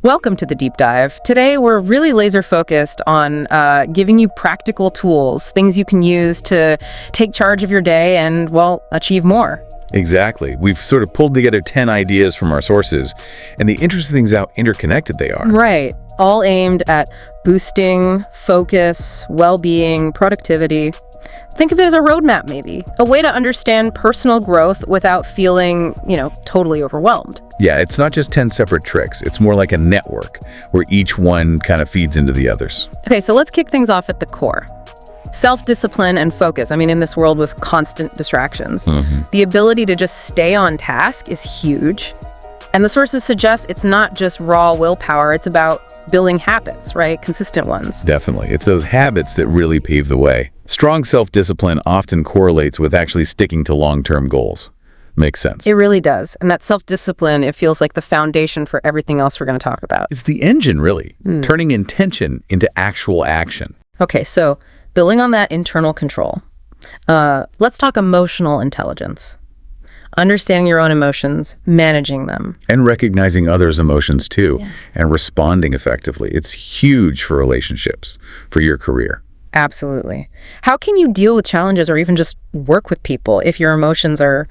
Welcome to the deep dive. Today, we're really laser focused on giving you practical tools, things you can use to take charge of your day and, well, achieve more. Exactly. We've sort of pulled together 10 ideas from our sources, and the interesting thing is how interconnected they are. Right. All aimed at boosting focus, well-being, productivity. Think of it as a roadmap, maybe. A way to understand personal growth without feeling, totally overwhelmed. Yeah, it's not just 10 separate tricks. It's more like a network where each one kind of feeds into the others. Okay, so let's kick things off at the core. Self-discipline and focus. In this world with constant distractions, the ability to just stay on task is huge. And the sources suggest it's not just raw willpower, it's about building habits, right? Consistent ones. Definitely. It's those habits that really pave the way. Strong self-discipline often correlates with actually sticking to long-term goals. Makes sense. It really does. And that self-discipline, it feels like the foundation for everything else we're going to talk about. It's the engine, really, turning intention into actual action. Okay, so building on that internal control, let's talk emotional intelligence. Understanding your own emotions, managing them. And recognizing others' emotions too, and responding effectively. It's huge for relationships, for your career. Absolutely. How can you deal with challenges or even just work with people if your emotions are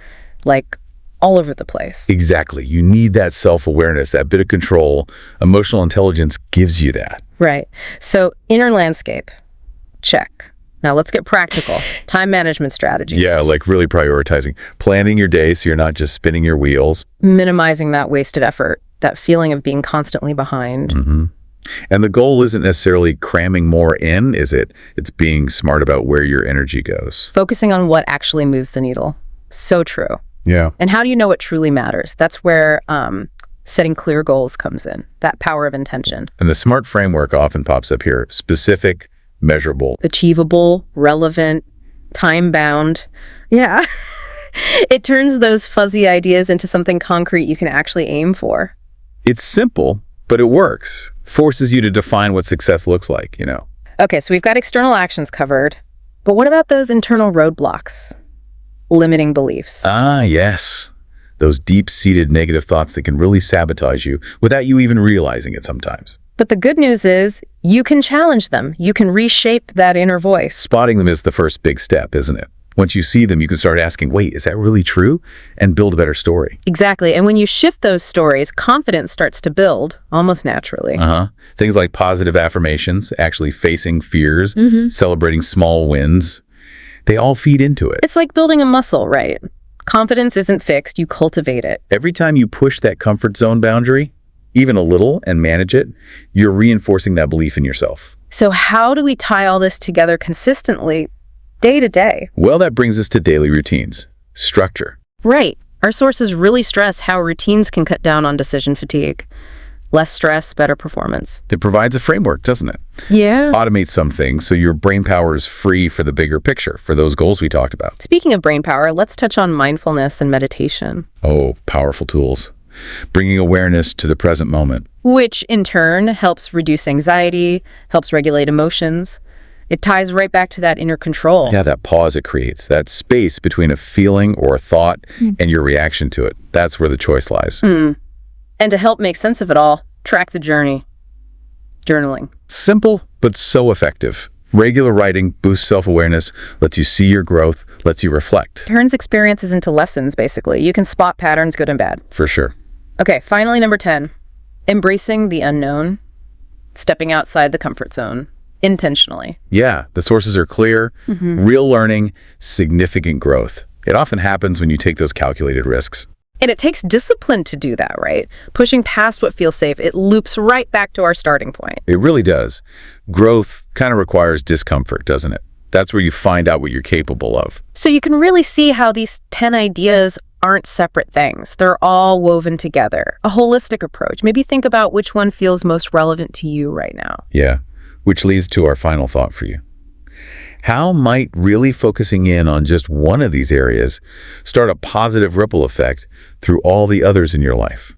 all over the place? Exactly. You need that self-awareness, that bit of control. Emotional intelligence gives you that. Right. So inner landscape, check. Now let's get practical. Time management strategies. Yeah, really prioritizing. Planning your day so you're not just spinning your wheels. Minimizing that wasted effort, that feeling of being constantly behind. And the goal isn't necessarily cramming more in, is it? It's being smart about where your energy goes. Focusing on what actually moves the needle. So true. Yeah. And how do you know what truly matters? That's where setting clear goals comes in, that power of intention. And the SMART framework often pops up here. Specific, measurable, achievable, relevant, time-bound. Yeah. It turns those fuzzy ideas into something concrete you can actually aim for. It's simple, but it works. Forces you to define what success looks like, Okay, so we've got external actions covered, but what about those internal roadblocks? Limiting beliefs. Ah, yes. Those deep-seated negative thoughts that can really sabotage you without you even realizing it sometimes. But the good news is you can challenge them. You can reshape that inner voice. Spotting them is the first big step, isn't it? Once you see them, you can start asking, wait, is that really true? And build a better story. Exactly. And when you shift those stories, confidence starts to build almost naturally. Things like positive affirmations, actually facing fears, celebrating small wins, they all feed into it. It's like building a muscle, right? Confidence isn't fixed, you cultivate it. Every time you push that comfort zone boundary, even a little, and manage it, you're reinforcing that belief in yourself. So how do we tie all this together consistently, day to day? Well, that brings us to daily routines. Structure. Right. Our sources really stress how routines can cut down on decision fatigue. Less stress, better performance. It provides a framework, doesn't it? Yeah. Automate some things so your brain power is free for the bigger picture, for those goals we talked about. Speaking of brain power, let's touch on mindfulness and meditation. Oh, powerful tools. Bringing awareness to the present moment. Which, in turn, helps reduce anxiety, helps regulate emotions. It ties right back to that inner control. Yeah, that pause it creates, that space between a feeling or a thought and your reaction to it. That's where the choice lies. And to help make sense of it all, track the journey. Journaling. Simple, but so effective. Regular writing boosts self-awareness, lets you see your growth, lets you reflect. Turns experiences into lessons, basically. You can spot patterns, good and bad. For sure. Okay, finally, number 10. Embracing the unknown. Stepping outside the comfort zone. Intentionally. Yeah, the sources are clear, real learning, significant growth. It often happens when you take those calculated risks. And it takes discipline to do that, right? Pushing past what feels safe, it loops right back to our starting point. It really does. Growth kind of requires discomfort, doesn't it? That's where you find out what you're capable of. So you can really see how these 10 ideas aren't separate things. They're all woven together. A holistic approach. Maybe think about which one feels most relevant to you right now. Yeah, which leads to our final thought for you. How might really focusing in on just one of these areas start a positive ripple effect through all the others in your life?